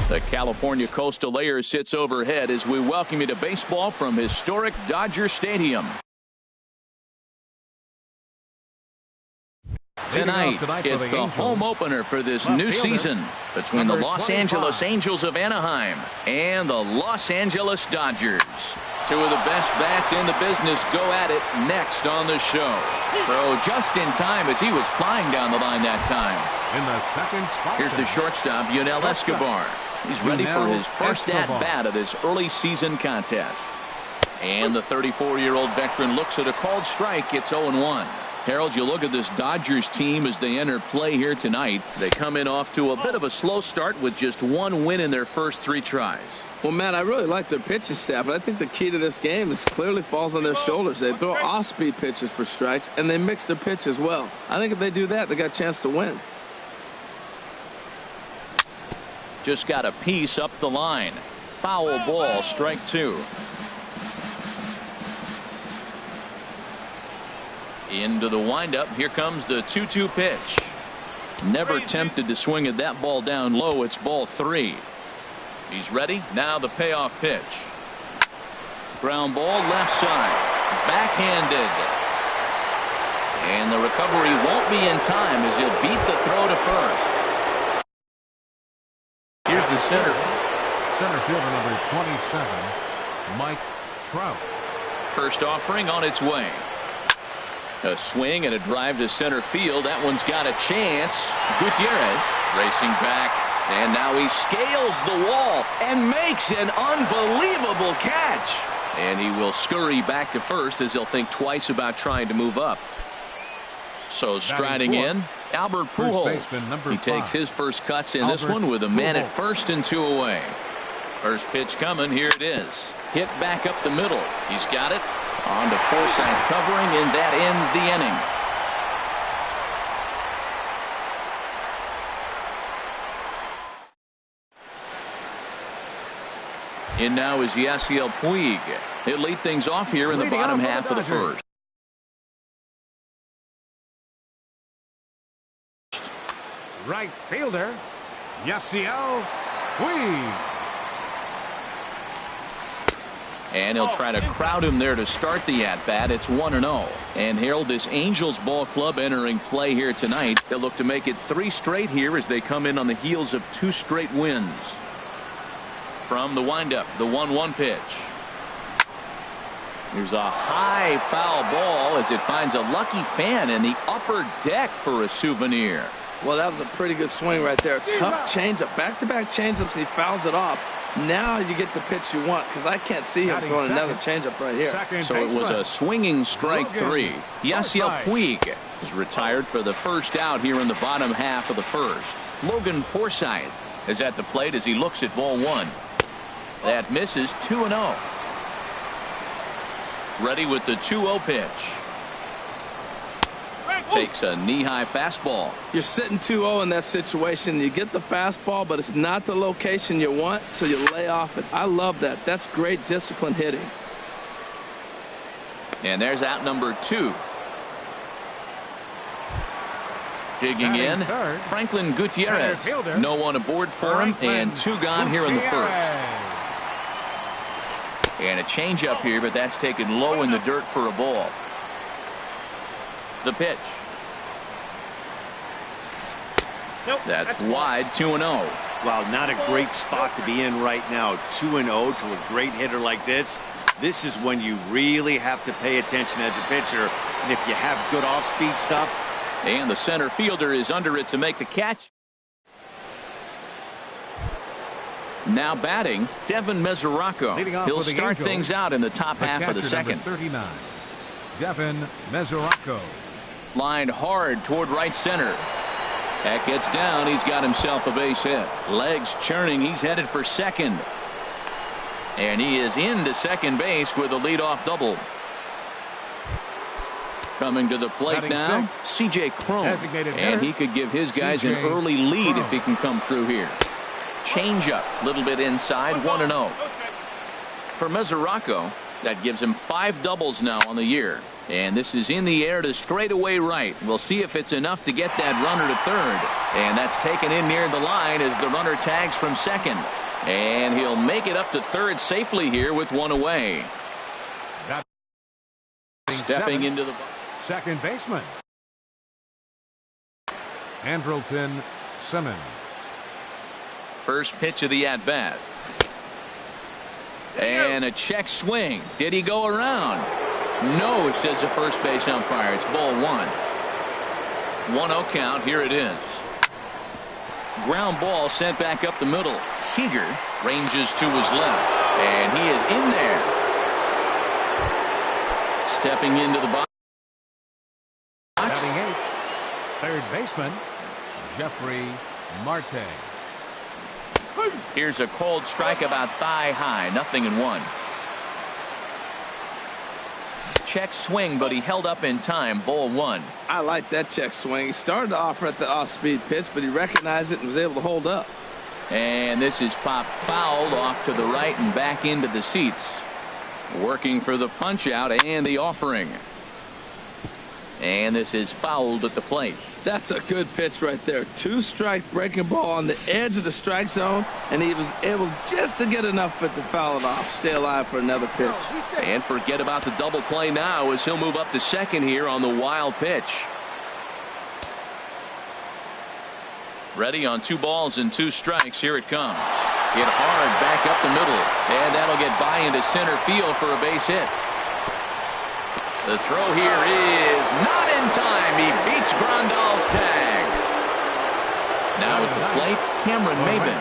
The California Coastal Air sits overhead as we welcome you to baseball from historic Dodger Stadium. Tonight, it's the home opener for this new season between the Los Angeles Angels of Anaheim and the Los Angeles Dodgers. Two of the best bats in the business go at it next on the show. Throw just in time as he was flying down the line that time. In the second spot. Here's the shortstop, Yunel Escobar. He's ready for his first at-bat of this early season contest. And the 34-year-old veteran looks at a called strike. It's 0-1. Harold, you look at this Dodgers team as they enter play here tonight. They come in off to a bit of a slow start with just one win in their first 3 tries. Well, Matt, I really like their pitching staff, but I think the key to this game is clearly falls on their shoulders. They throw off-speed pitches for strikes, and they mix their pitch as well. I think if they do that, they got a chance to win. Just got a piece up the line. Foul ball, strike 2. Into the windup. Here comes the 2-2 pitch. Never tempted to swing at that ball down low. It's ball 3. He's ready. Now the payoff pitch. Ground ball left side. Backhanded. And the recovery won't be in time as he'll beat the throw to first. Here's the center fielder number 27, Mike Trout. First offering on its way. A swing and a drive to center field. That one's got a chance. Gutierrez racing back, and now he scales the wall and makes an unbelievable catch. And he will scurry back to first as he'll think twice about trying to move up. So striding in, Albert Pujols. He takes his first cuts in this one with a man at first and 2 away. First pitch coming. Here it is. Hit back up the middle. He's got it. On to Forsythe covering, and that ends the inning. In now is Yasiel Puig. He'll lead things off here in the bottom half of the first. Right fielder, Yasiel Puig. And he'll try to crowd him there to start the at-bat. It's 1-0. And Harold, this Angels ball club entering play here tonight. They'll look to make it 3 straight here as they come in on the heels of 2 straight wins. From the windup, the 1-1 pitch. Here's a high foul ball as it finds a lucky fan in the upper deck for a souvenir. Well, that was a pretty good swing right there. Tough changeup. Back-to-back changeups. He fouls it off. Now you get the pitch you want, because I can't see him throwing another changeup right here. So it was a swinging strike 3. Yasiel Puig is retired for the first out here in the bottom half of the first. Logan Forsythe is at the plate as he looks at ball 1. That misses. 2-0. Ready with the 2-0 pitch. Takes a knee-high fastball. You're sitting 2-0 in that situation. You get the fastball, but it's not the location you want, so you lay off it. I love that. That's great disciplined hitting. And there's out number 2. Digging in, Franklin Gutierrez. No one aboard for him, and 2 gone here in the first. And a changeup here, but that's taken low in the dirt for a ball. The pitch. Nope, that's wide. 2-0. Well, not a great spot to be in right now. 2-0 to a great hitter like this. This is when you really have to pay attention as a pitcher. And if you have good off-speed stuff. And the center fielder is under it to make the catch. Now batting, Devin Mesoraco. He'll start things out in the top half of the second. 39, Devin Mesoraco. Lined hard toward right center. That gets down. He's got himself a base hit. Legs churning. He's headed for second. And he is into second base with a leadoff double. Coming to the plate now, C.J. Cron. And he could give his guys an early lead if he can come through here. Changeup, a little bit inside, 1-0. For Mesoraco, That gives him 5 doubles now on the year. And this is in the air to straightaway right. We'll see if it's enough to get that runner to third. And that's taken in near the line as the runner tags from second. And he'll make it up to third safely here with 1 away. Stepping into the second baseman, Andrelton Simmons. First pitch of the at-bat. And a check swing. Did he go around? No, says the first base umpire. It's ball 1. 1-0 count. Here it is. Ground ball sent back up the middle. Seager ranges to his left. And he is in there. Stepping into the box. Batting 8th, third baseman, Jeffrey Marte. Here's a cold strike about thigh high. 0-1. Check swing, but he held up in time. Ball 1. I like that check swing. He started to offer at the off-speed pitch, but he recognized it and was able to hold up. And this is popped fouled off to the right and back into the seats. Working for the punch out and the offering. And this is fouled at the plate. That's a good pitch right there. 2-strike breaking ball on the edge of the strike zone, and he was able just to get enough of it to foul it off. Stay alive for another pitch. And forget about the double play now as he'll move up to second here on the wild pitch. Ready on 2 balls and 2 strikes. Here it comes. Hit hard back up the middle. And that'll get by into center field for a base hit. The throw here is not in time. He beats Grandal's tag. Now at the plate, Cameron Maben.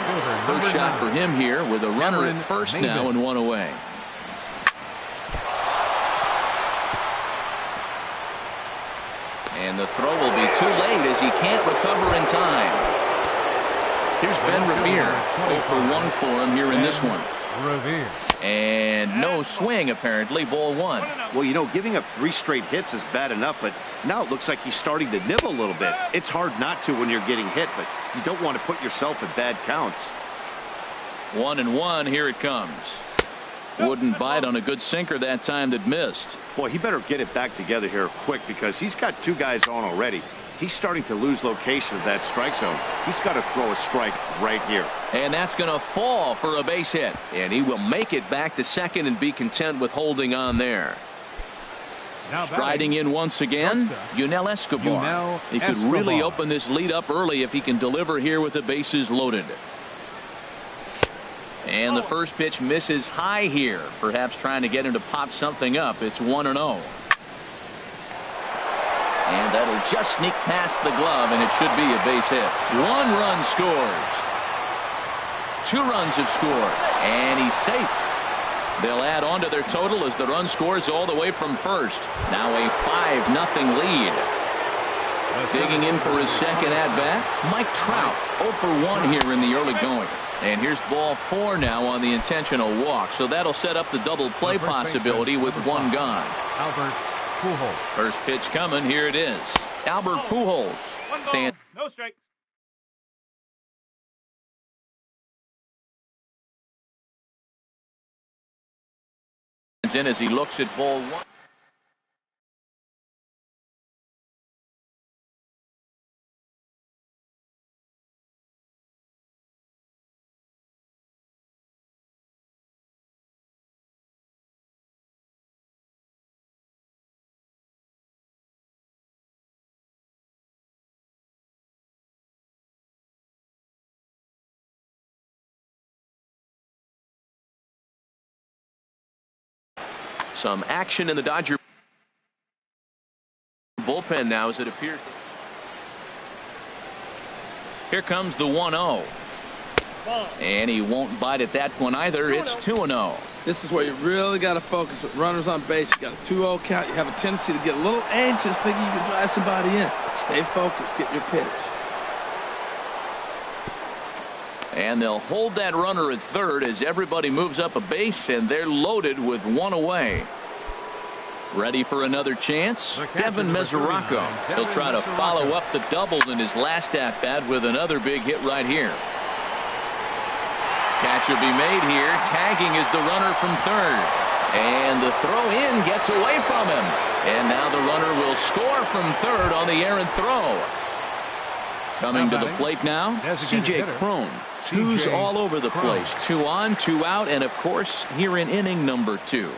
First shot for him here with a runner at first now and 1 away. And the throw will be too late as he can't recover in time. Here's Ben Revere. 0 for 1 for him here in this one. Revere. And no swing, apparently. Ball 1. Well, you know, giving up 3 straight hits is bad enough, but now it looks like he's starting to nibble a little bit. It's hard not to when you're getting hit, but you don't want to put yourself at bad counts. 1-1. Here it comes. Wouldn't bite on a good sinker that time that missed. Boy, he better get it back together here quick because he's got 2 guys on already. He's starting to lose location of that strike zone. He's got to throw a strike right here. And that's going to fall for a base hit. And he will make it back to second and be content with holding on there. Now striding in once again, Yunel Escobar. He could really open this lead up early if he can deliver here with the bases loaded. And the first pitch misses high here, perhaps trying to get him to pop something up. It's 1-0. And that'll just sneak past the glove, and it should be a base hit. 1 run scores. 2 runs have scored, and he's safe. They'll add on to their total as the run scores all the way from first. Now a 5-0 lead. Digging in for his second at-bat, Mike Trout. 0 for 1 here in the early going. And here's ball 4 now on the intentional walk. So that'll set up the double play possibility with 1 gone. Albert Pujols. First pitch coming. Here it is. Albert Pujols. Stands no strike. in as he looks at ball 1. Some action in the Dodger bullpen now as it appears. Here comes the 1-0. And he won't bite at that one either. It's 2-0. This is where you really got to focus with runners on base. You got a 2-0 count. You have a tendency to get a little anxious thinking you can drive somebody in. Stay focused. Get your pitch. And they'll hold that runner at third as everybody moves up a base, and they're loaded with 1 away. Ready for another chance? Devin Mesoraco. He'll try to follow up the double in his last at-bat with another big hit right here. Catch will be made here. Tagging is the runner from third. And the throw in gets away from him. And now the runner will score from third on the errant throw. Coming to the plate now, C.J. Cron. Twos all over the place. 2 on, 2 out, and of course here in inning number 2.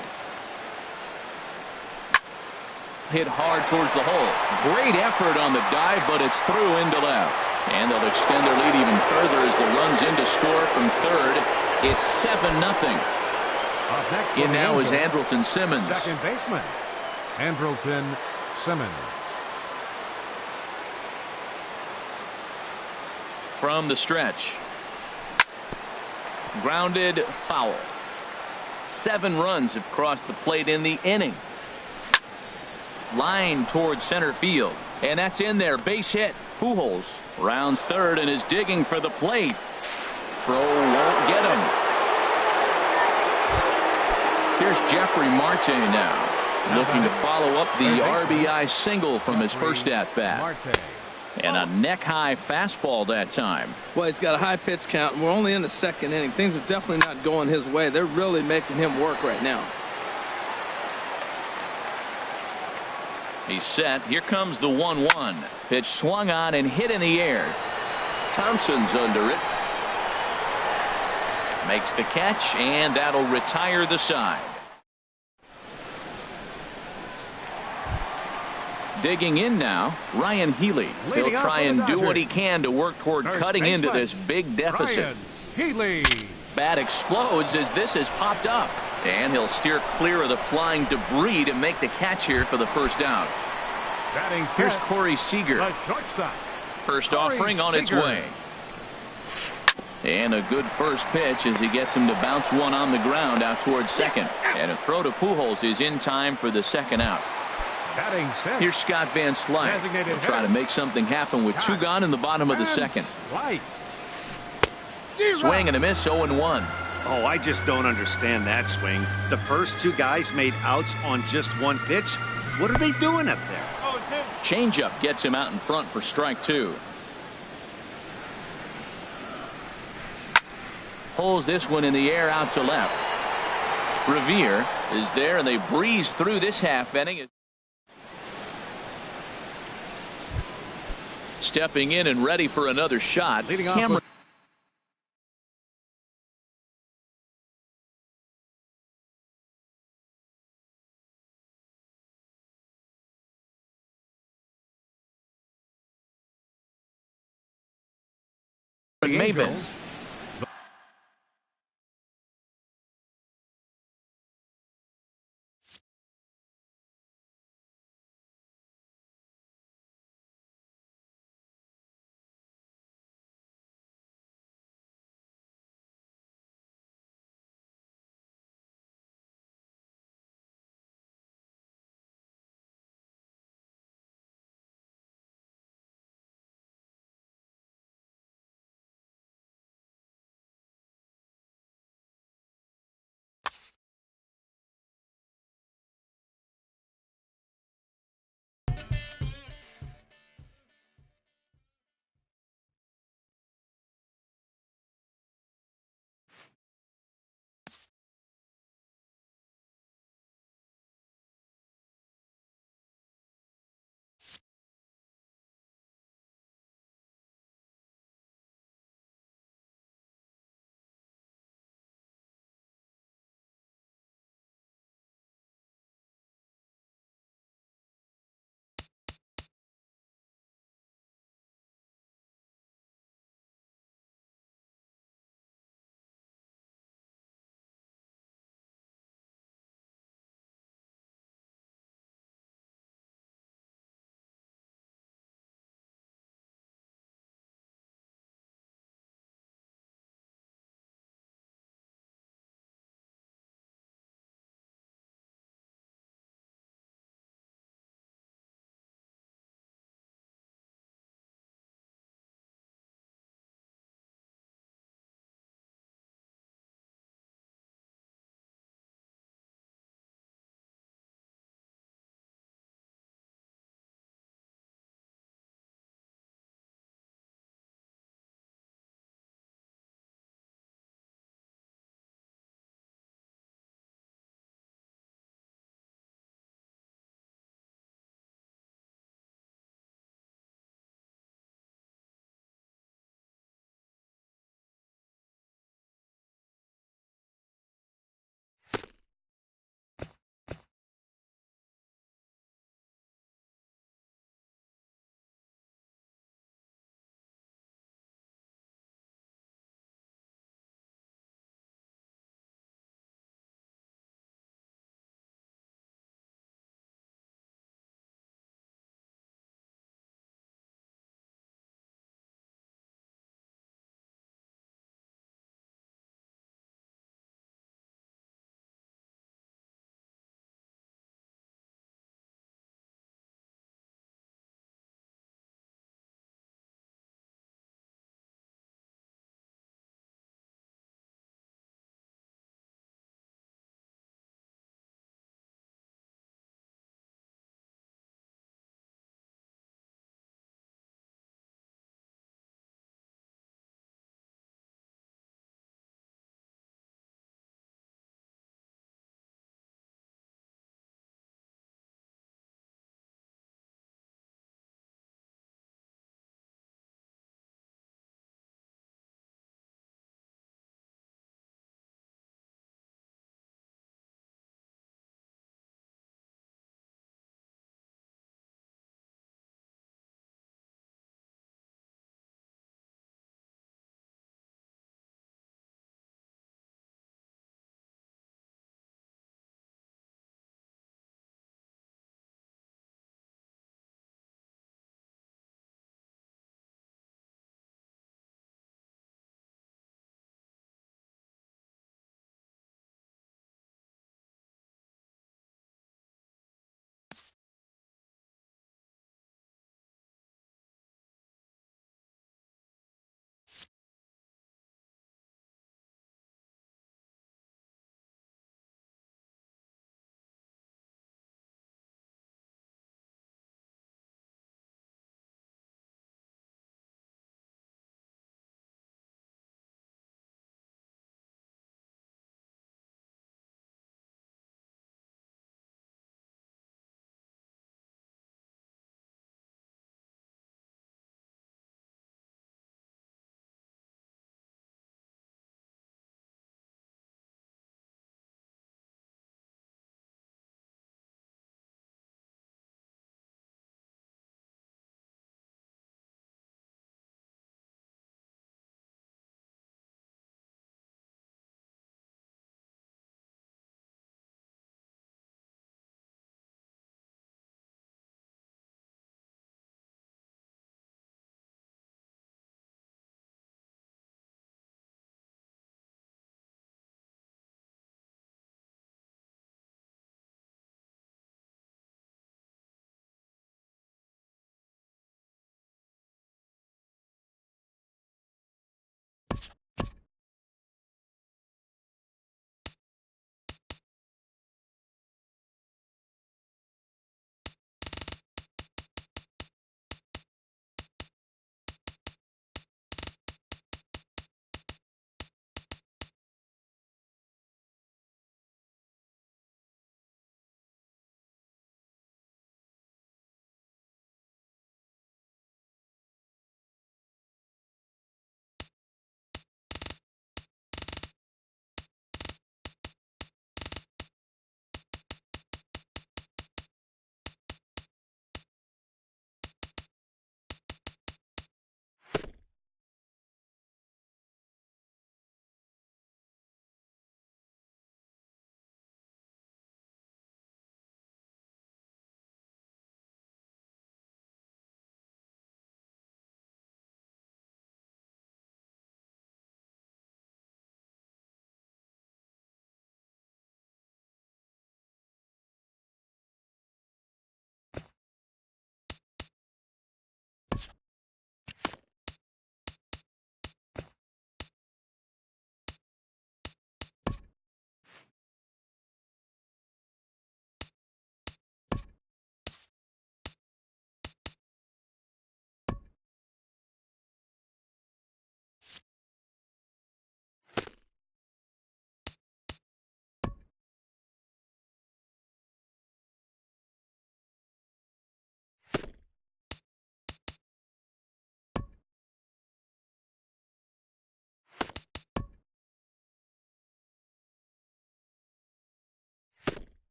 Hit hard towards the hole. Great effort on the dive, but it's through into left. And they'll extend their lead even further as the run's in to score from third. It's 7-0. In now is Andrelton Simmons. Second baseman, Andrelton Simmons. From the stretch. Grounded foul. 7 runs have crossed the plate in the inning. Line towards center field. And that's in there. Base hit. Pujols rounds third and is digging for the plate. Throw won't get him. Here's Jeffrey Marte now, looking to follow up the RBI single from his first at-bat. And a neck-high fastball that time. Well, he's got a high pitch count, and we're only in the second inning. Things are definitely not going his way. They're really making him work right now. He's set. Here comes the 1-1. Pitch swung on and hit in the air. Thompson's under it. Makes the catch, and that'll retire the side. Digging in now, Ryan Healy. He'll try and do what he can to work toward cutting into this big deficit. Healy. Bat explodes as this has popped up. And he'll steer clear of the flying debris to make the catch here for the first out. Here's Corey Seager. First offering on its way. And a good first pitch as he gets him to bounce one on the ground out towards second. And a throw to Pujols is in time for the second out. Here's Scott Van Slyke. He'll try to make something happen with 2 gone in the bottom of the second. Swing and a miss, 0-1. Oh, I just don't understand that swing. The first 2 guys made outs on just 1 pitch. What are they doing up there? Changeup gets him out in front for strike 2. Pulls this one in the air out to left. Revere is there, and they breeze through this half inning. Stepping in and ready for another shot. Cameron Maben.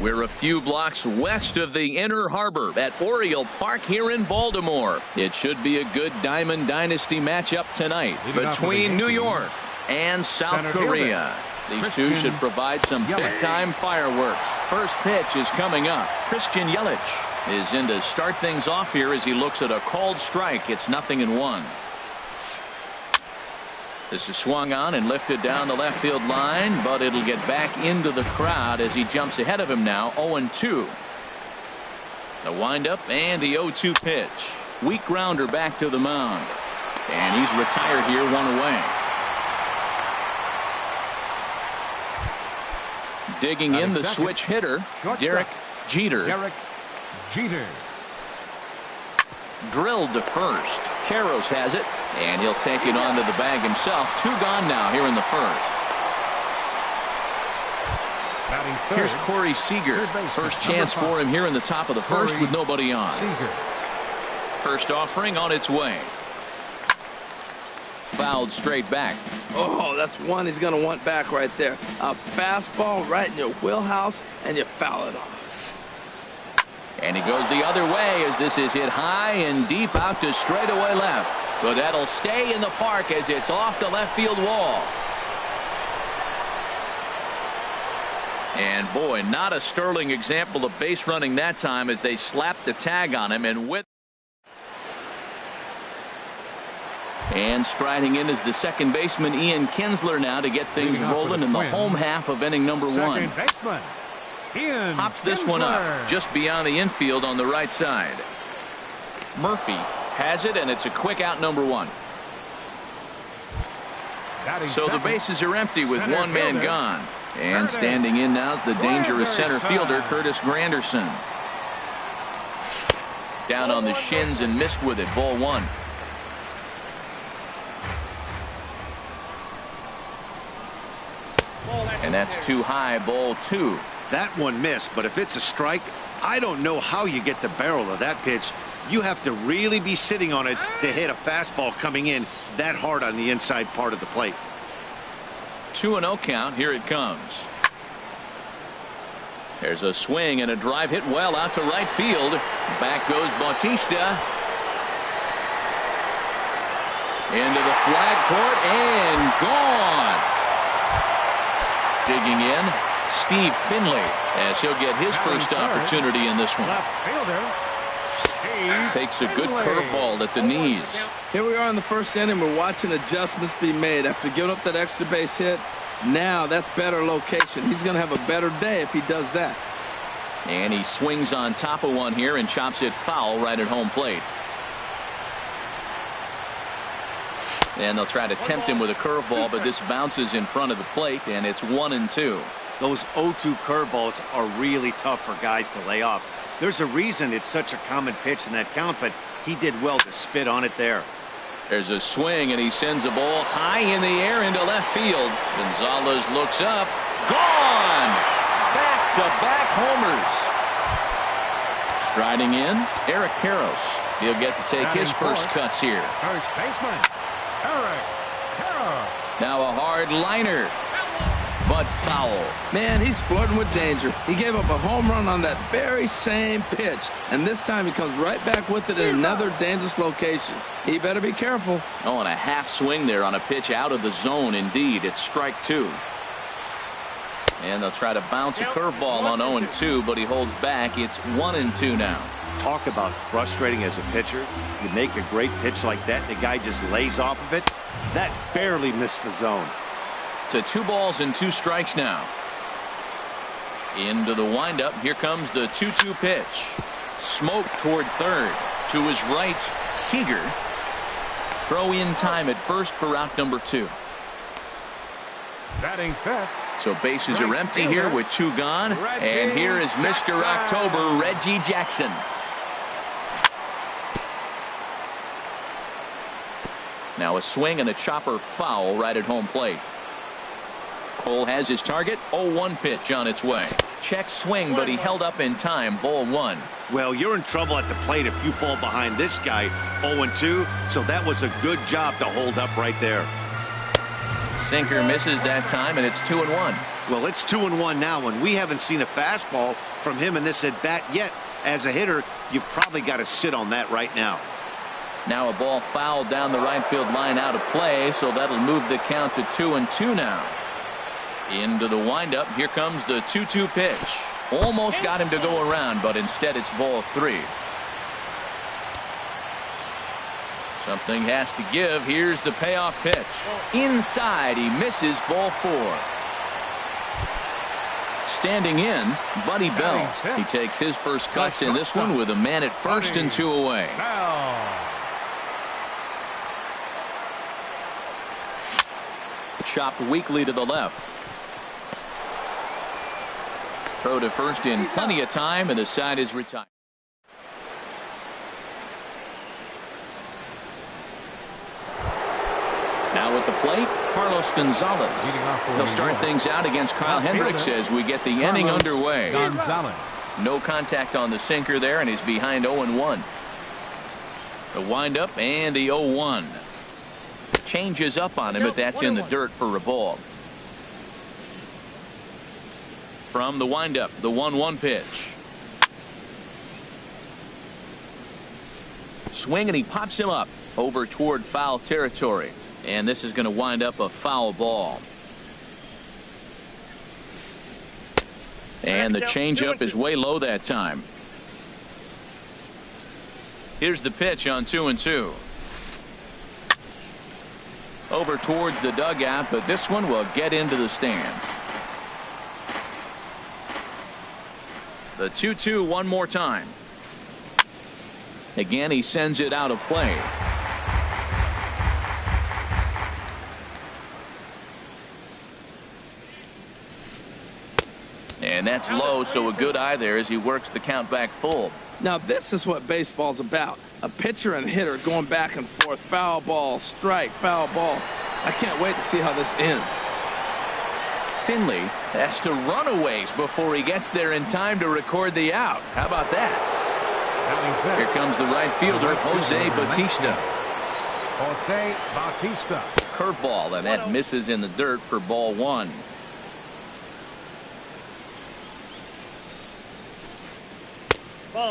We're a few blocks west of the Inner Harbor at Oriole Park here in Baltimore. It should be a good Diamond Dynasty matchup tonight between New York and South Korea. These two should provide some big-time fireworks. First pitch is coming up. Christian Yelich is in to start things off here as he looks at a called strike. It's 0-1. This is swung on and lifted down the left field line, but it'll get back into the crowd as he jumps ahead of him now. 0-2. The windup and the 0-2 pitch. Weak grounder back to the mound. And he's retired here, 1 away. Digging in the switch hitter, Derek Jeter. Drilled to first. Karros has it, and he'll take it onto the bag himself. 2 gone now here in the first. Here's Corey Seager. First chance for him here in the top of the first with nobody on. First offering on its way. Fouled straight back. Oh, that's one he's going to want back right there. A fastball right in your wheelhouse, and you foul it off. And he goes the other way as this is hit high and deep out to straightaway left. But that'll stay in the park as it's off the left field wall. And boy, not a sterling example of base running that time as they slapped the tag on him. And striding in is the second baseman Ian Kinsler now to get things rolling in the home half of inning number 1. Hops this one up just beyond the infield on the right side. Murphy has it, and it's a quick out, number 1. So the bases are empty with one man gone. And standing in now is the dangerous center fielder, Curtis Granderson. Down on the shins and missed with it. Ball 1. And that's too high. Ball 2. That one missed, but if it's a strike, I don't know how you get the barrel of that pitch. You have to really be sitting on it to hit a fastball coming in that hard on the inside part of the plate. 2-0 count. Here it comes. There's a swing and a drive hit well out to right field. Back goes Bautista. Into the flag court and gone. Digging in, Steve Finley, as he'll get his first opportunity in this one. Takes a good curveball at the knees. Here we are in the first inning. We're watching adjustments be made after giving up that extra base hit. Now that's better location. He's going to have a better day if he does that. And he swings on top of one here and chops it foul right at home plate. And they'll try to tempt him with a curveball, but this bounces in front of the plate, and it's 1-2. Those 0-2 curveballs are really tough for guys to lay off. There's a reason it's such a common pitch in that count, but he did well to spit on it there. There's a swing, and he sends a ball high in the air into left field. Gonzalez looks up. Gone! Back-to-back homers. Striding in, Eric Karros. He'll get to take his first cuts here. First baseman, Eric Karros. Now a hard liner, but foul. Man, he's flirting with danger. He gave up a home run on that very same pitch, and this time he comes right back with it in another dangerous location. He better be careful. Oh, and a half swing there on a pitch out of the zone. Indeed, it's strike 2. And they'll try to bounce a curveball on 0-2, but he holds back. It's 1-2 now. Talk about frustrating as a pitcher. You make a great pitch like that, the guy just lays off of it. That barely missed the zone. To 2 balls and 2 strikes now. Into the windup. Here comes the 2-2 pitch. Smoke toward third. To his right, Seager. Throw in time at first for out number 2. Batting fifth. So bases are empty here with 2 gone. And here is Mr. October, Reggie Jackson. Now a swing and a chopper foul right at home plate. Cole has his target. 0-1 pitch on its way. Check swing, but he held up in time. Ball 1. Well, you're in trouble at the plate if you fall behind this guy. 0-2, so that was a good job to hold up right there. Sinker misses that time, and it's 2-1. Well, it's 2-1 now, and we haven't seen a fastball from him in this at bat yet. As a hitter, you've probably got to sit on that right now. Now a ball fouled down the right field line out of play, so that'll move the count to 2-2 now. Into the windup. Here comes the 2-2 pitch. Almost got him to go around, but instead it's ball 3. Something has to give. Here's the payoff pitch. Inside, he misses, ball 4. Standing in, Buddy Bell. He takes his first cuts in this one with a man at first and 2 away. Chopped weakly to the left. Throw to first in plenty of time, and the side is retired. Now at the plate, Carlos Gonzalez. He'll start things out against Kyle Hendricks as we get the inning underway. No contact on the sinker there, and he's behind 0-1. The windup and the 0-1. Changes up on him, but that's in the dirt for a ball. From the windup, the 1-1 pitch. Swing, and he pops him up over toward foul territory. And this is going to wind up a foul ball. And the changeup is way low that time. Here's the pitch on 2-2. Over towards the dugout, but this one will get into the stands. The 2-2 one more time. Again, he sends it out of play. And that's low, so a good eye there as he works the count back full. Now this is what baseball's about. A pitcher and hitter going back and forth. Foul ball, strike, foul ball. I can't wait to see how this ends. Finley has to run a ways before he gets there in time to record the out. How about that? Here comes the right fielder, Jose Bautista. Jose Bautista. Curveball, and that misses in the dirt for ball 1.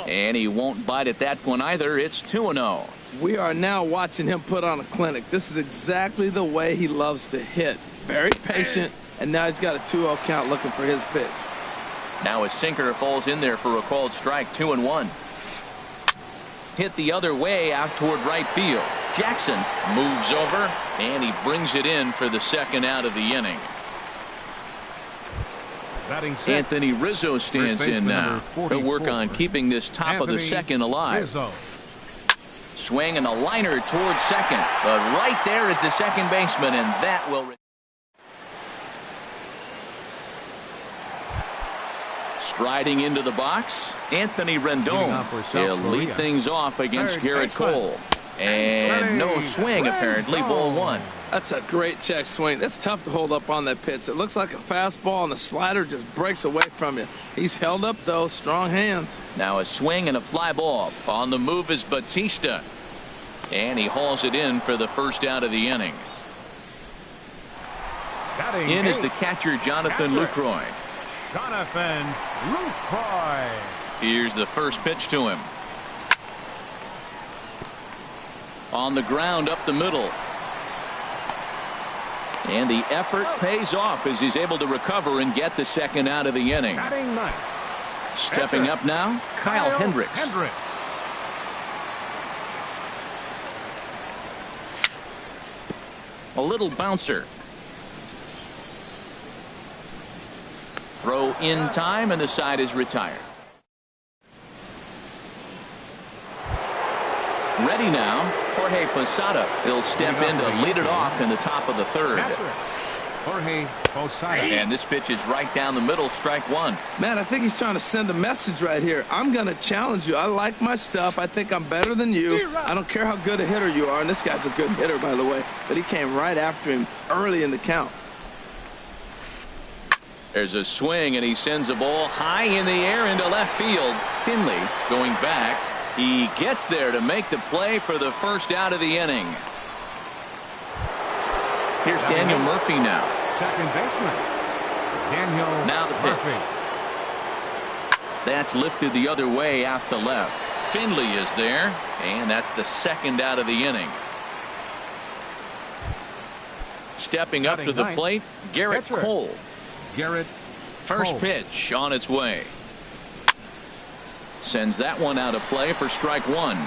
And he won't bite at that one either. It's 2-0. We are now watching him put on a clinic. This is exactly the way he loves to hit. Very patient, and now he's got a 2-0 count looking for his pitch. Now a sinker falls in there for a called strike. 2-1. Hit the other way out toward right field. Jackson moves over, and he brings it in for the second out of the inning. Anthony Rizzo stands in now. He'll work on keeping this top of the second alive. Swing and a liner towards second. But right there is the second baseman, and that will. Striding into the box, Anthony Rendon. He'll lead things off against Garrett Cole. And no swing, apparently, ball 1. That's a great check swing. That's tough to hold up on that pitch. It looks like a fastball, and the slider just breaks away from you. He's held up, though. Strong hands. Now a swing and a fly ball. On the move is Bautista. And he hauls it in for the first out of the inning. In is the catcher, Jonathan Lucroy. Jonathan Lucroy. Here's the first pitch to him. On the ground up the middle. And the effort pays off as he's able to recover and get the second out of the inning. Stepping up now, Kyle Hendricks. A little bouncer. Throw in time, and the side is retired. Ready now, Jorge Posada. He'll step in to lead it off in the top of the third. Jorge Posada. And this pitch is right down the middle, strike 1. Man, I think he's trying to send a message right here. I'm going to challenge you. I like my stuff. I think I'm better than you. I don't care how good a hitter you are. And this guy's a good hitter, by the way. But he came right after him early in the count. There's a swing, and he sends a ball high in the air into left field. Finley going back. He gets there to make the play for the first out of the inning. Here's Daniel Murphy now. Second baseman. Daniel Now the pitch. Murphy. That's lifted the other way out to left. Finley is there, and that's the second out of the inning. Stepping up to the plate, Garrett Pitcher. Cole. Garrett First Cole. pitch on its way. Sends that one out of play for strike one.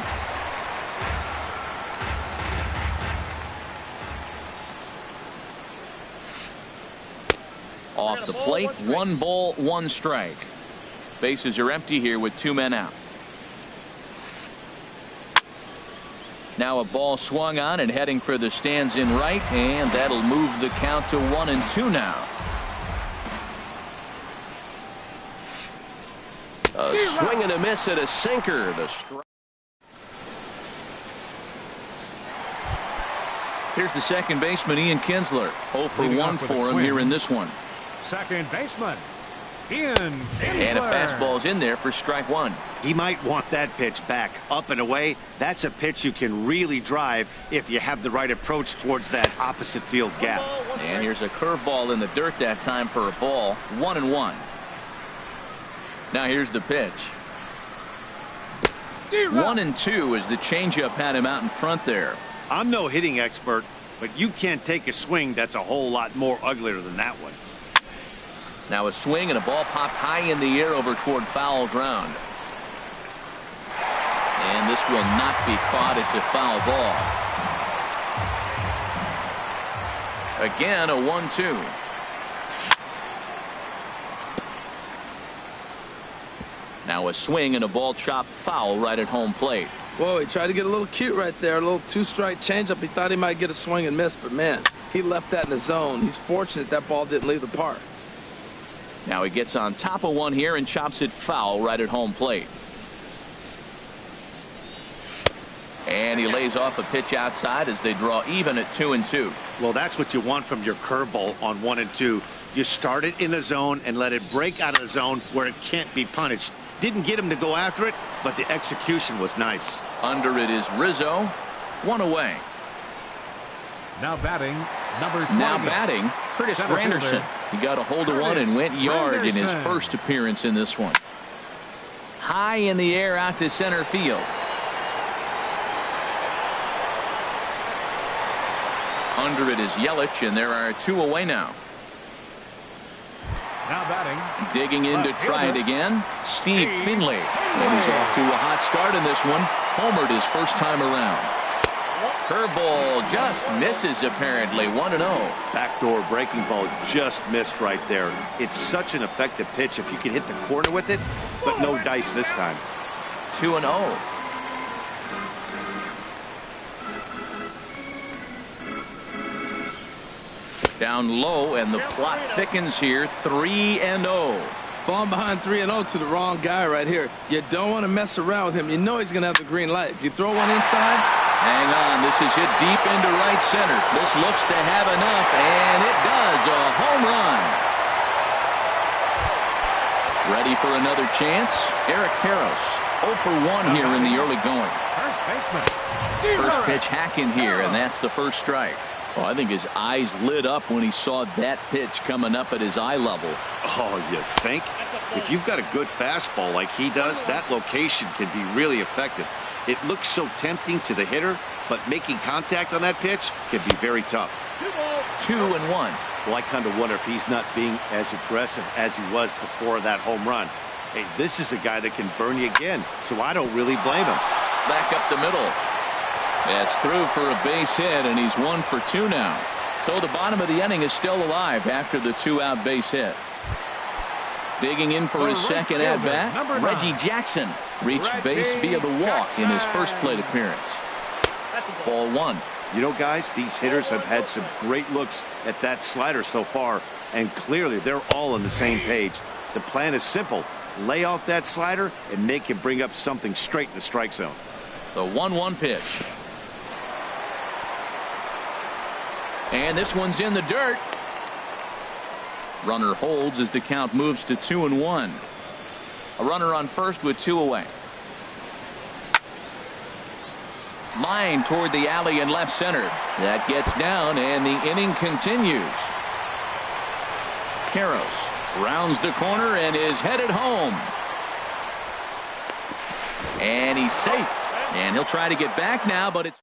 Off the plate, 1 ball, 1 strike. Bases are empty here with 2 men out. Now a ball swung on and heading for the stands in right, and that'll move the count to 1-2 now. A swing and a miss at a sinker. The strike. Here's the second baseman, Ian Kinsler. 0 for Leading 1 off with a for him twin. here in this one. Second baseman, Ian Kinsler. And a fastball's in there for strike one. He might want that pitch back, up and away. That's a pitch you can really drive if you have the right approach towards that opposite field gap. And here's a curveball in the dirt that time for a ball. 1-1. Now here's the pitch. 1-2 as the changeup had him out in front there. I'm no hitting expert, but you can't take a swing that's a whole lot more uglier than that one. Now a swing and a ball popped high in the air over toward foul ground. And this will not be caught. It's a foul ball. Again, a 1-2. Now a swing and a ball chopped foul right at home plate. Whoa, he tried to get a little cute right there. A little 2-strike changeup. He thought he might get a swing and miss, but man, he left that in the zone. He's fortunate that ball didn't leave the park. Now he gets on top of one here and chops it foul right at home plate. And he lays off a pitch outside as they draw even at 2-2. Well, that's what you want from your curveball on 1-2. You start it in the zone and let it break out of the zone where it can't be punished. Didn't get him to go after it, but the execution was nice. Under it is Rizzo. 1 away. Now batting, number 20. Now batting, Curtis Center Granderson. fielder, He got a hold of one and went yard in his Granderson. first appearance in this one. High in the air out to center field. Under it is Yelich, and there are 2 away now. Now batting, Digging in to left try it fielder, again, Steve Finley. And he's off to a hot start in this one. Homered his first time around. Curveball just misses apparently. 1-0. Backdoor breaking ball just missed right there. It's such an effective pitch if you can hit the corner with it, but no dice this time. 2-0. Down low, and the plot thickens here. 3-0. Falling behind 3-0 to the wrong guy right here. You don't want to mess around with him. You know he's going to have the green light. If you throw one inside. Hang on. This is hit deep into right center. This looks to have enough, and it does. A home run. Ready for another chance? Eric Karros. 0 for 1 here in the early going. first baseman. First pitch hack in here, and that's the first strike. Oh, I think his eyes lit up when he saw that pitch coming up at his eye level. Oh, you think? If you've got a good fastball like he does, that location can be really effective. It looks so tempting to the hitter, but making contact on that pitch can be very tough. 2-1. Well, I kind of wonder if he's not being as aggressive as he was before that home run. Hey, this is a guy that can burn you again, so I don't really blame him. Back up the middle. That's through for a base hit, and he's 1 for 2 now. So the bottom of the inning is still alive after the 2-out base hit. Digging in for his second at-bat, Reggie Jackson reached base via the walk in his first plate appearance. Ball 1. You know, guys, these hitters have had some great looks at that slider so far, and clearly they're all on the same page. The plan is simple. Lay off that slider and make him bring up something straight in the strike zone. The 1-1 pitch. And this one's in the dirt. Runner holds as the count moves to 2-1. A runner on first with 2 away. Line toward the alley in left center. That gets down, and the inning continues. Karros rounds the corner and is headed home. And he's safe. And he'll try to get back now, but it's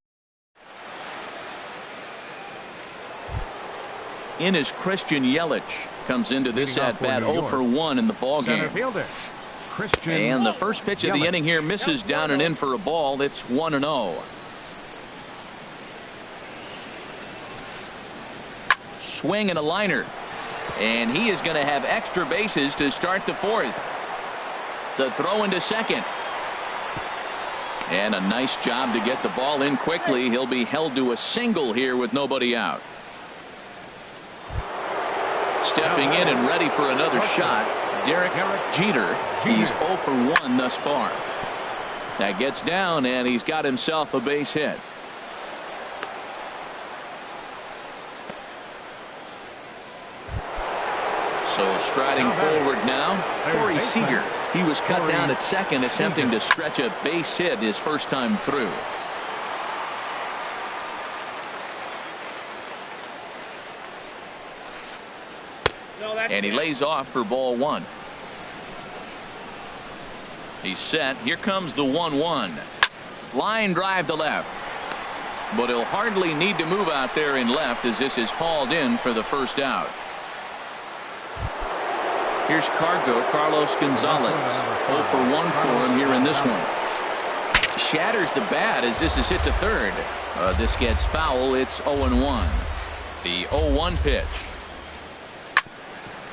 in as Christian Yelich comes into this at-bat 0 for 1 in the ballgame. And the first pitch of the inning here misses down and in for a ball. It's 1-0. Swing and a liner. And he is going to have extra bases to start the fourth. The throw into second. And a nice job to get the ball in quickly. He'll be held to a single here with nobody out. Stepping in and ready for another shot, Derek Jeter. He's 0 for 1 thus far. That gets down, and he's got himself a base hit. So striding forward now, Corey Seager. He was cut down at second, attempting to stretch a base hit his first time through. And he lays off for ball 1. He's set. Here comes the 1-1. Line drive to left. But he'll hardly need to move out there in left as this is hauled in for the first out. Here's Carlos Gonzalez. 0 for 1 for him here in this one. Shatters the bat as this is hit to third. This gets foul. It's 0-1. The 0-1 pitch.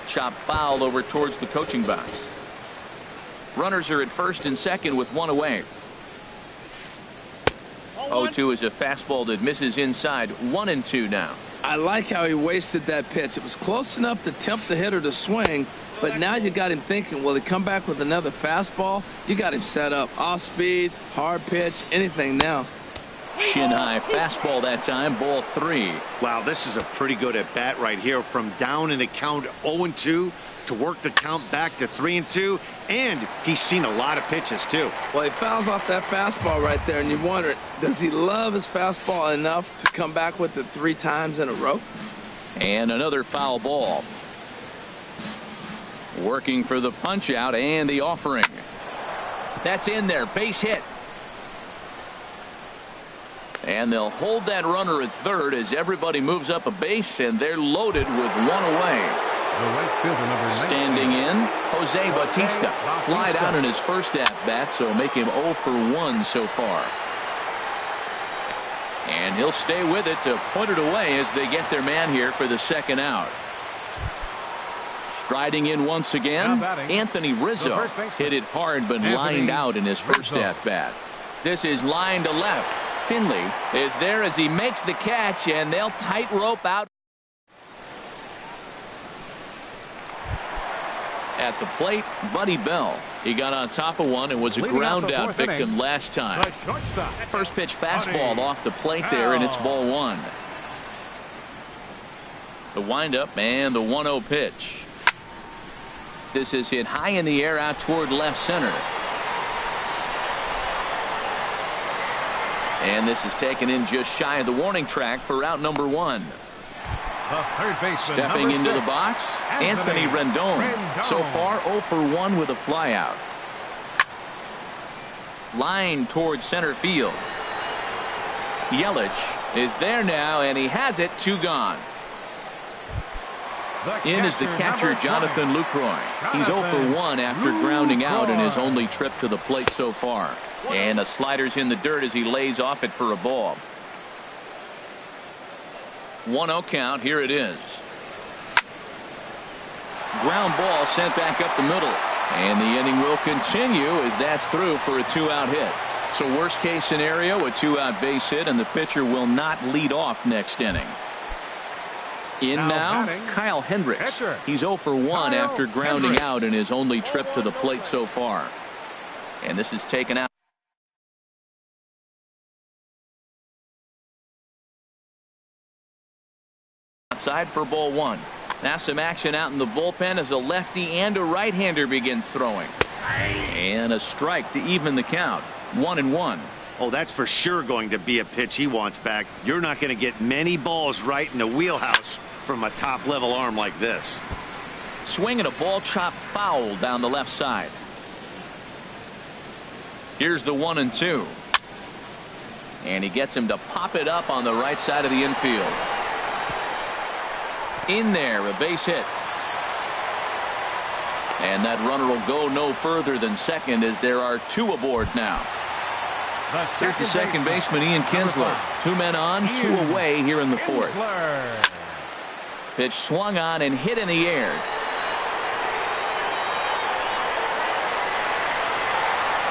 Chop fouled over towards the coaching box. Runners are at first and second with one away. 0-2 is a fastball that misses inside. 1-2 now. I like how he wasted that pitch. It was close enough to tempt the hitter to swing, but now you got him thinking, will he come back with another fastball? You got him set up. Off speed, hard pitch, anything now. Shin high fastball that time, ball 3. Wow, this is a pretty good at bat right here, from down in the count 0-2 to work the count back to 3-2, and he's seen a lot of pitches too. Well, he fouls off that fastball right there, and you wonder, does he love his fastball enough to come back with it 3 times in a row? And another foul ball. Working for the punch out and the offering. That's in there, base hit. And they'll hold that runner at third as everybody moves up a base, and they're loaded with one away. Standing in, Jose Bautista. Flied out in his first at-bat, so make him 0 for 1 so far. And he'll stay with it to put it away as they get their man here for the second out. Striding in once again, Anthony Rizzo. Hit it hard but lined out in his first at-bat. This is line to left. Finley is there as he makes the catch, and they'll tightrope out. At the plate, Buddy Bell. He got on top of one and was a ground out victim last time. First pitch fastball off the plate there, and it's ball 1. The windup and the 1-0 pitch. This is hit high in the air out toward left center. And this is taken in just shy of the warning track for out number 1. Stepping into the box, Anthony Rendon. So far 0 for 1 with a flyout. Line towards center field. Yelich is there now, and he has it. 2 gone. In is the catcher, Jonathan Lucroy. He's 0 for 1 after grounding out in his only trip to the plate so far. And the slider's in the dirt as he lays off it for a ball. 1-0 count. Here it is. Ground ball sent back up the middle. And the inning will continue as that's through for a 2-out hit. So worst case scenario, a 2-out base hit, and the pitcher will not lead off next inning. In now, Kyle Hendricks. He's 0 for 1 after grounding out in his only trip to the plate so far. And this is taken out. Outside for ball 1. Now some action out in the bullpen as a lefty and a right-hander begin throwing. And a strike to even the count. 1-1. Oh, that's for sure going to be a pitch he wants back. You're not going to get many balls right in the wheelhouse from a top-level arm like this. Swing and a ball chopped foul down the left side. Here's the 1-2. And he gets him to pop it up on the right side of the infield. In there, a base hit. And that runner will go no further than second as there are 2 aboard now. Here's the second baseman, Ian Kinsler. 2 men on, 2 away here in the 4th. Pitch swung on and hit in the air.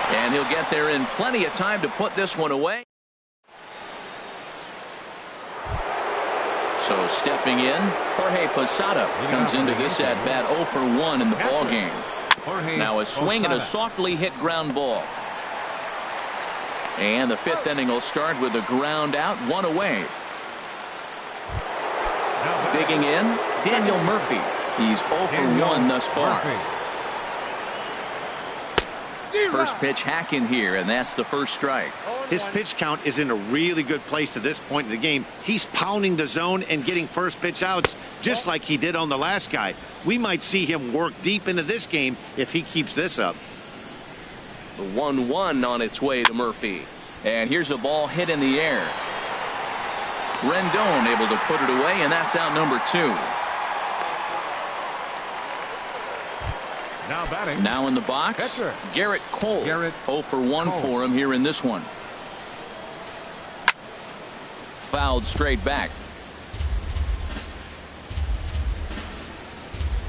And he'll get there in plenty of time to put this one away. So stepping in, Jorge Posada comes into this at bat 0 for 1 in the ball game. Now a swing and a softly hit ground ball. And the 5th inning will start with a ground out, 1 away. Digging in, Daniel Murphy. He's 0 for 1 thus far. First pitch hack in here, and that's the first strike. His pitch count is in a really good place at this point in the game. He's pounding the zone and getting first pitch outs just like he did on the last guy. We might see him work deep into this game if he keeps this up. The 1-1 on its way to Murphy. And here's a ball hit in the air. Rendon able to put it away, and that's out number 2. Now batting. Now in the box, Pitcher. Garrett Cole. 0 for 1 for him here in this one. Fouled straight back.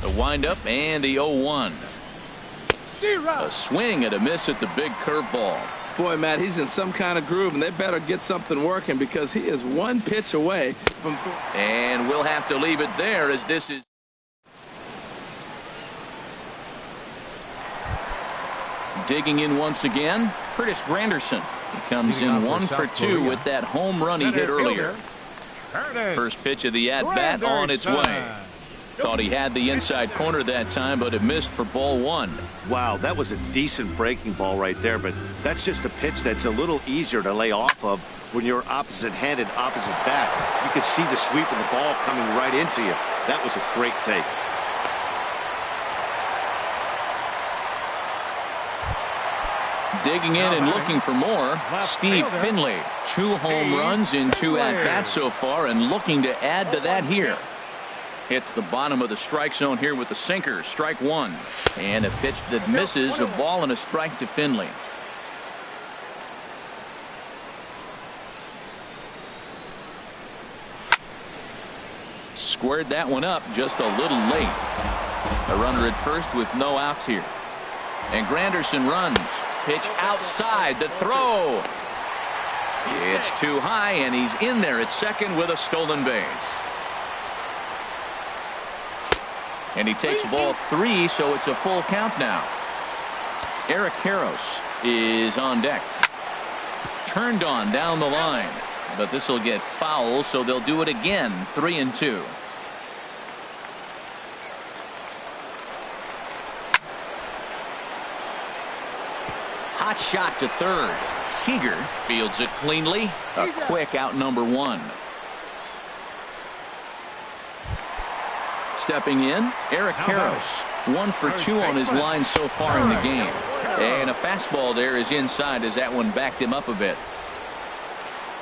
The windup and the 0-1. A swing and a miss at the big curveball. Boy, Matt, he's in some kind of groove, and they better get something working because he is 1 pitch away from. And we'll have to leave it there as this is. Digging in once again, Curtis Granderson. He comes in 1 for 2 with that home run he hit earlier. First pitch of the at-bat on its way. Thought he had the inside corner that time, but it missed for ball 1. Wow, that was a decent breaking ball right there, but that's just a pitch that's a little easier to lay off of when you're opposite-handed, opposite bat. You can see the sweep of the ball coming right into you. That was a great take. Digging in and looking for more, Steve Finley. 2 home runs in 2 at-bats so far and looking to add to that here. Hits the bottom of the strike zone here with the sinker. Strike 1. And a pitch that misses, a ball and a strike to Finley. Squared that one up just a little late. A runner at first with no outs here. And Granderson runs. Pitch outside, the throw. It's too high, and he's in there at second with a stolen base. And he takes ball 3, so it's a full count now. Eric Karros is on deck. Turned on down the line, but this will get foul, so they'll do it again. 3-2. Hot shot to third. Seager fields it cleanly. A quick out number 1. Stepping in, Eric Karros. 1 for 2 on his line so far in the game. And a fastball there is inside as that one backed him up a bit.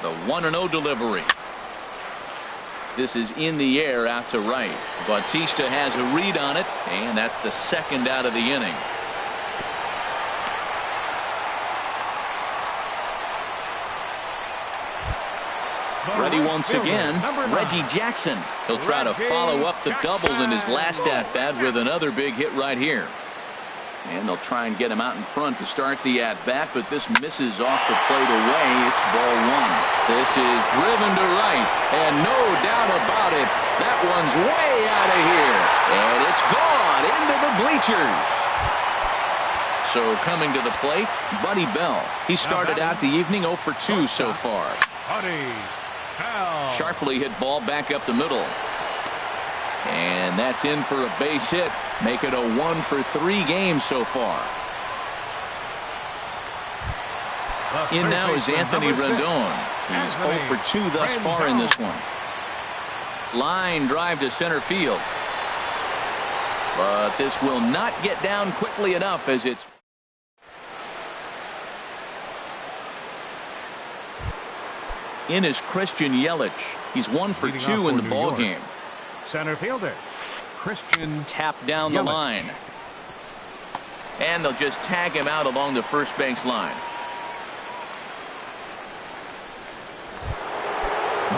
The 1-0 delivery. This is in the air out to right. Bautista has a read on it, and that's the second out of the inning. Ready once again, Reggie Jackson. He'll try to follow up the double in his last at-bat with another big hit right here. And they'll try and get him out in front to start the at-bat, but this misses off the plate away. It's ball 1. This is driven to right, and no doubt about it, that one's way out of here. And it's gone into the bleachers. So coming to the plate, Buddy Bell. He started out the evening 0 for 2 so far. Sharply hit ball back up the middle. And that's in for a base hit. Make it a 1 for 3 game so far. In now is Anthony Rendon. He's 0 for 2 thus far in this one. Line drive to center field. But this will not get down quickly enough as it's. In is Christian Yelich. He's 1 for 2 in the ball game. Center fielder, Christian Tap down Yelich. the line. And they'll just tag him out along the first base line.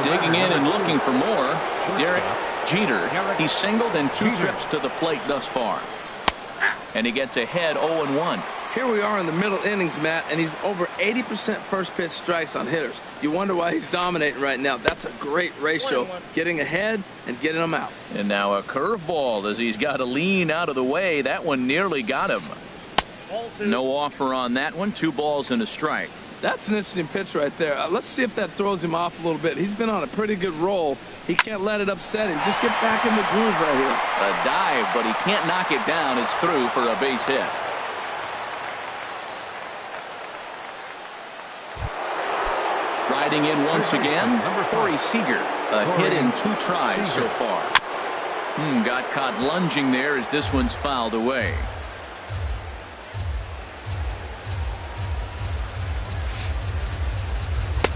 Digging in and looking for more, Derek Jeter. He's singled in 2 trips to the plate thus far. And he gets ahead 0-1. Here we are in the middle innings, Matt, and he's over 80% first pitch strikes on hitters. You wonder why he's dominating right now. That's a great ratio, getting ahead and getting them out. And now a curveball as he's got to lean out of the way. That one nearly got him. No offer on that one. 2 balls and a strike. That's an interesting pitch right there. Let's see if that throws him off a little bit. He's been on a pretty good roll. He can't let it upset him. Just get back in the groove right here. A dive, but he can't knock it down. It's through for a base hit. Striding in once again, Corey Seager. A hit in 2 tries so far. Got caught lunging there as this one's fouled away.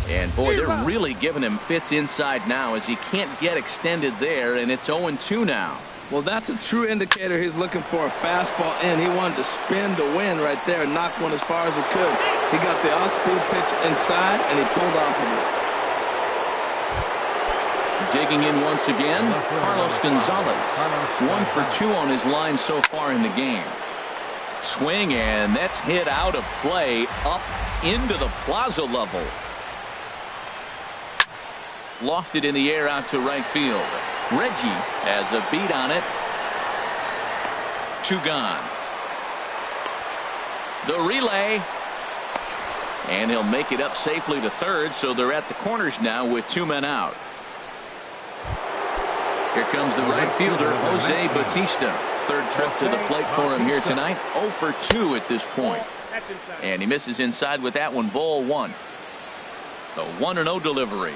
And boy, they're really giving him fits inside now as he can't get extended there, and it's 0-2 now. Well, that's a true indicator he's looking for a fastball in. He wanted to spin to win right there and knock one as far as he could. He got the off-speed pitch inside, and he pulled off of it. Digging in once again, Carlos Gonzalez. 1 for 2 on his line so far in the game. Swing, and that's hit out of play up into the plaza level. Lofted in the air out to right field. Reggie has a beat on it. 2 gone. The relay. And he'll make it up safely to third, so they're at the corners now with 2 men out. Here comes the right fielder, Jose Bautista. 3rd trip to the plate for him here tonight. 0 for 2 at this point. And he misses inside with that one. Ball 1. The 1-0 delivery.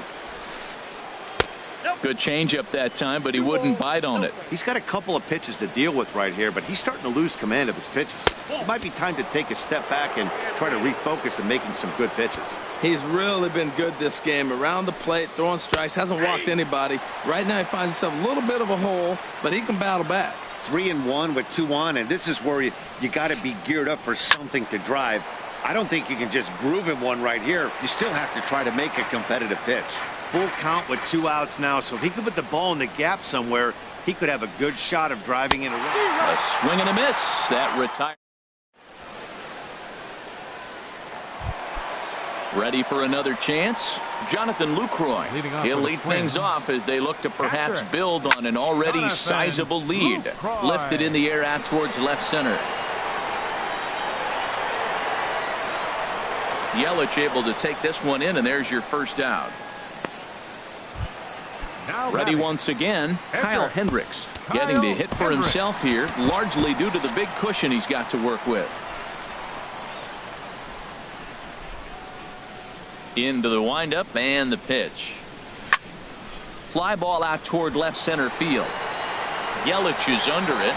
Good changeup that time, but he wouldn't bite on it. He's got a couple of pitches to deal with right here, but he's starting to lose command of his pitches. It might be time to take a step back and try to refocus on making some good pitches. He's really been good this game. Around the plate, throwing strikes, hasn't walked anybody. Right now he finds himself a little bit of a hole, but he can battle back. 3-1 with 2 on, and this is where you got to be geared up for something to drive. I don't think you can just groove him one right here. You still have to try to make a competitive pitch. Full count with 2 outs now, so if he could put the ball in the gap somewhere, he could have a good shot of driving in a run. A swing and a miss. That retired. Ready for another chance? Jonathan Lucroy. He'll lead things off as they look to perhaps build on an already sizable lead. Lifted in the air out towards left center. Yelich able to take this one in, and there's your first out. Ready once again, Kyle Hendricks getting to hit for himself here, largely due to the big cushion he's got to work with. Into the windup and the pitch. Fly ball out toward left center field. Yelich is under it.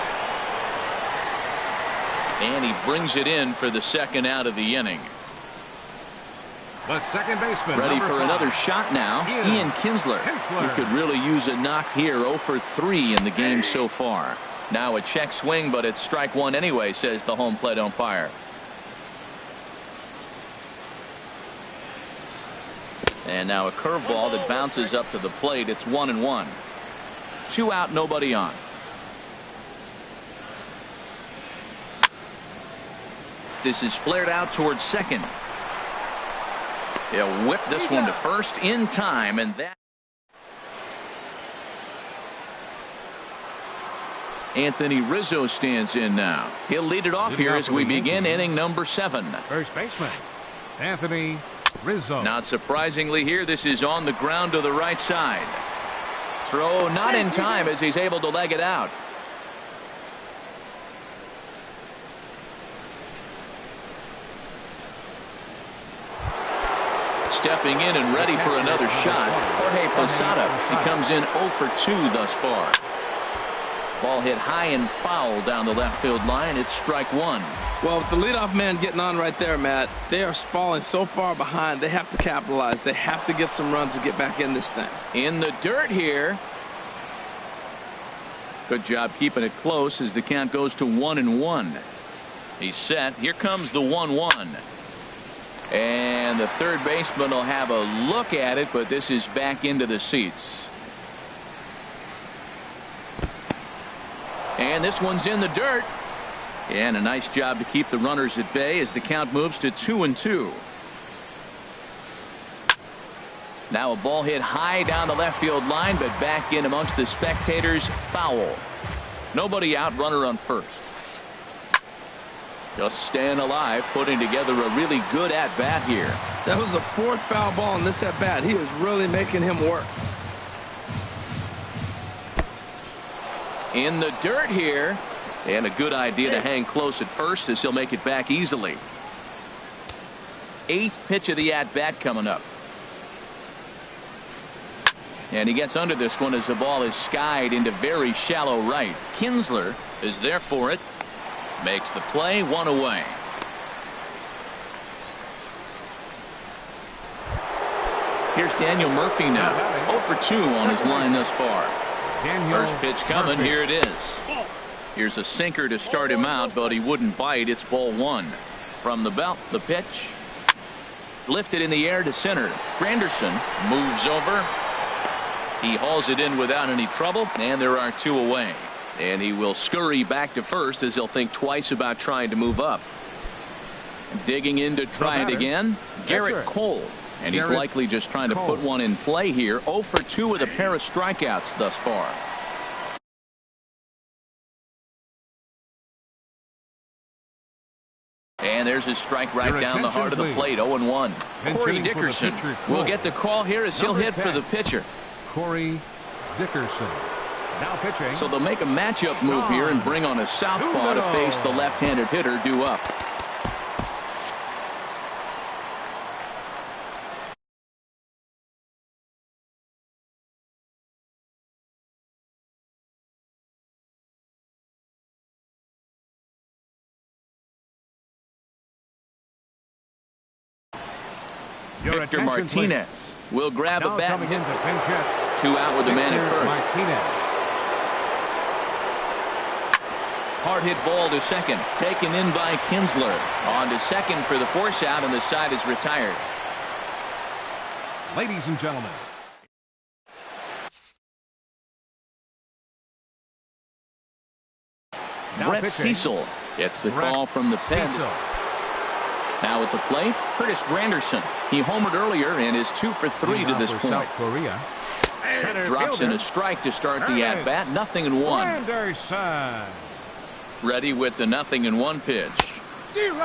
And he brings it in for the 2nd out of the inning. The second baseman. Ready for another shot now. Ian Kinsler. He could really use a knock here. 0 for 3 in the game so far. Now a check swing, but it's strike 1 anyway, says the home plate umpire. And now a curveball that bounces up to the plate. It's 1-1. 2 out, nobody on. This is flared out towards second. He'll whip this one to first in time, and that. Anthony Rizzo stands in now. He'll lead it off here as we begin inning number 7. First baseman, Anthony Rizzo. Not surprisingly here, this is on the ground to the right side. Throw not in time as he's able to leg it out. Stepping in and ready for another shot, Jorge Posada. He comes in 0 for 2 thus far. Ball hit high and foul down the left field line. It's strike one. Well, with the leadoff man getting on right there, Matt, they are falling so far behind. They have to capitalize. They have to get some runs to get back in this thing. In the dirt here. Good job keeping it close as the count goes to 1-1. He's set. Here comes the 1-1. And the third baseman will have a look at it, but this is back into the seats. And this one's in the dirt. And a nice job to keep the runners at bay as the count moves to 2-2. Now a ball hit high down the left field line, but back in amongst the spectators. Foul. Nobody out, runner on first. Just staying alive, putting together a really good at-bat here. That was the fourth foul ball in this at-bat. He is really making him work. In the dirt here. And a good idea to hang close at first as he'll make it back easily. Eighth pitch of the at-bat coming up. And he gets under this one as the ball is skied into very shallow right. Kinsler is there for it. Makes the play, one away. Here's Daniel Murphy now. 0 for 2 on his line thus far. First pitch coming. Here it is. Here's a sinker to start him out, but he wouldn't bite. It's ball one. From the belt, the pitch. Lifted in the air to center. Granderson moves over. He hauls it in without any trouble, and there are two away. And he will scurry back to first as he'll think twice about trying to move up. Digging in to try it again. Garrett Cole. And he's likely just trying to put one in play here. 0 for 2 with a pair of strikeouts thus far. And there's his strike right down the heart of the plate. 0-1. Corey Dickerson will get the call here as he'll hit for the pitcher. Corey Dickerson. Now pitching. So they'll make a matchup move here and bring on a southpaw to face the left-handed hitter due up. Victor Martinez will grab a bat and hit. 2 out with the man at first. Hard hit ball to second. Taken in by Kinsler. On to second for the force out, and the side is retired. Ladies and gentlemen. Brett Cecil gets the call from the pen. Now at the plate, Curtis Granderson. He homered earlier and is 2 for 3 to this point. South Korea. Drops in a strike to start the at-bat. 0-1. Granderson. Ready with the 0-1 pitch.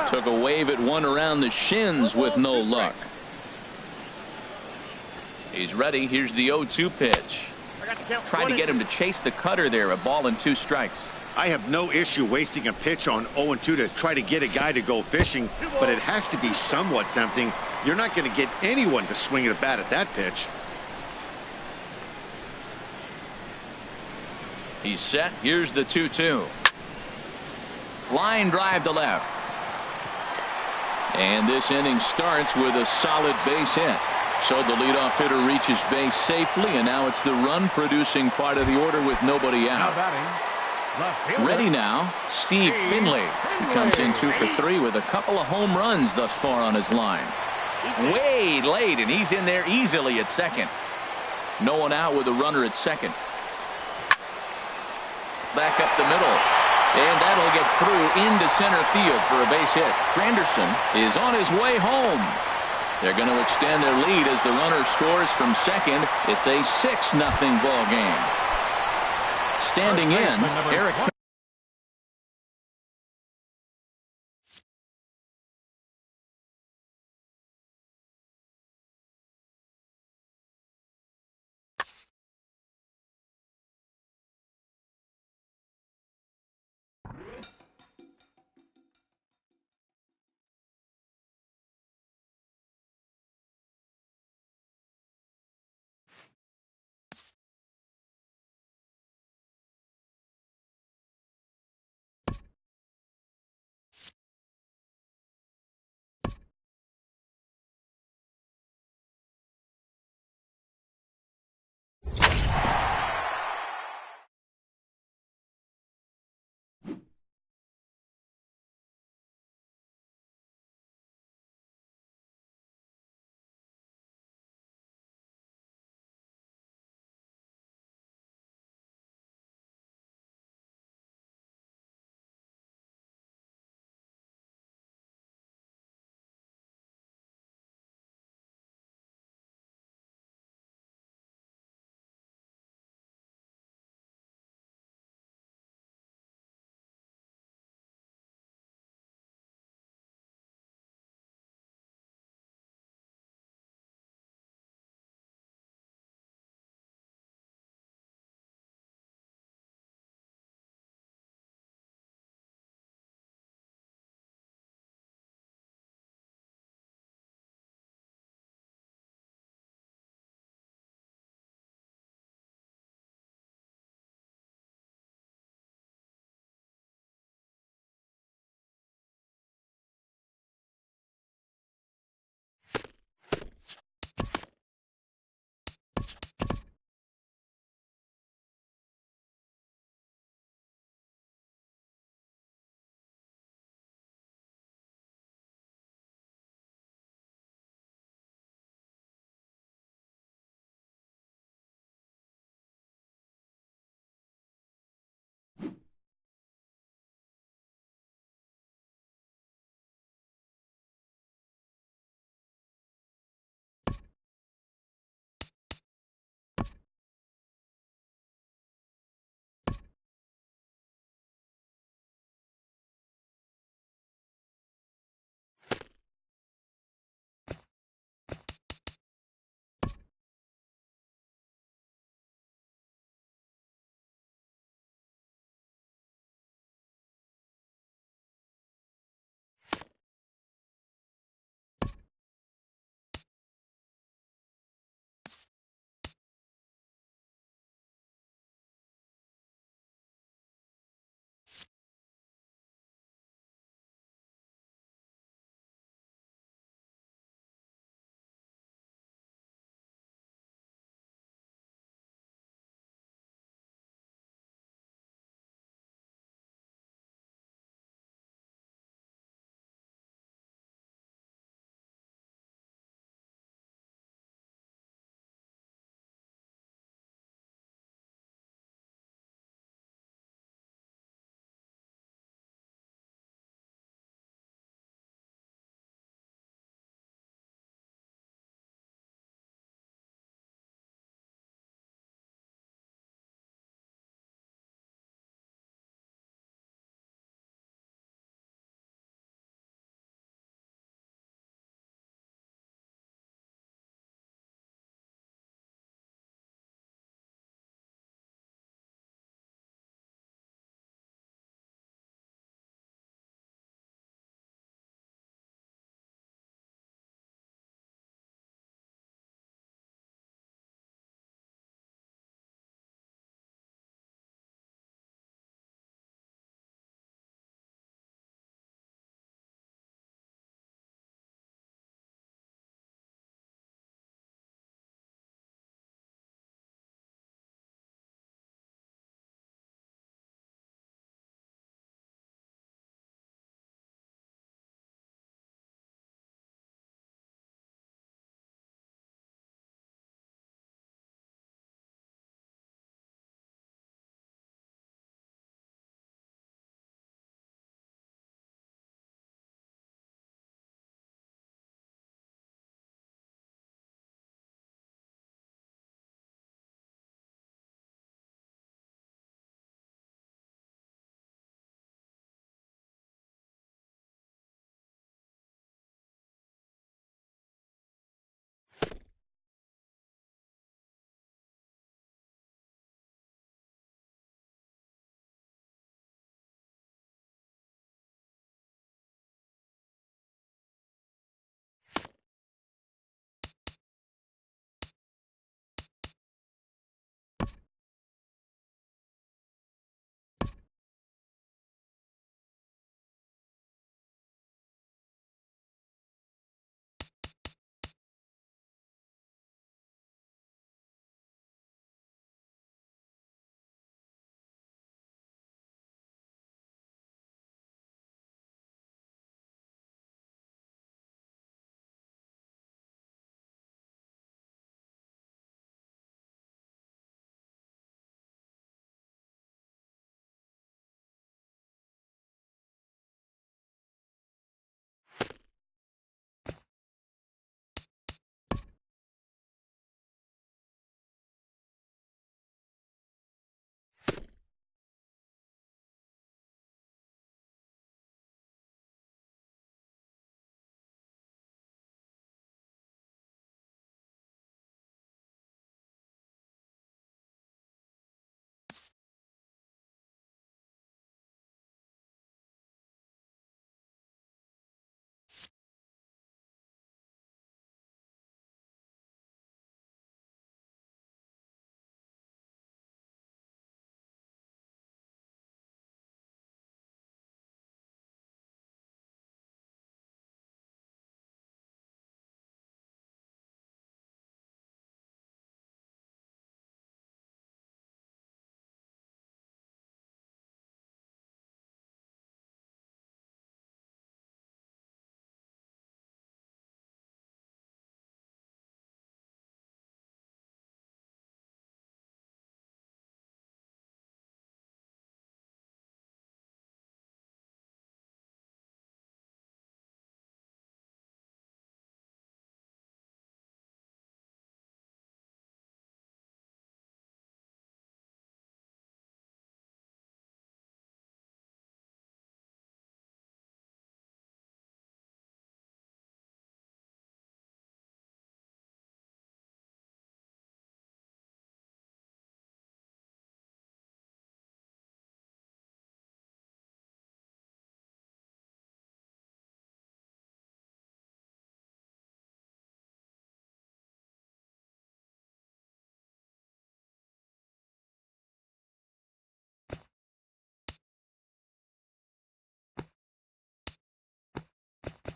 Took a wave at one around the shins with no luck. He's ready. Here's the 0-2 pitch. Trying to get him to chase the cutter there. A ball and 2 strikes. I have no issue wasting a pitch on 0-2 to try to get a guy to go fishing, but it has to be somewhat tempting. You're not going to get anyone to swing a bat at that pitch. He's set. Here's the 2-2. Line drive to left. And this inning starts with a solid base hit. So the leadoff hitter reaches base safely, and now it's the run-producing part of the order with nobody out. Ready now, Steve Finley. He comes in 2 for 3 with a couple of home runs thus far on his line. Way late, and he's in there easily at second. No one out with a runner at second. Back up the middle. And that'll get through into center field for a base hit. Granderson is on his way home. They're going to extend their lead as the runner scores from second. It's a 6-0 ball game. Standing in, Eric 2.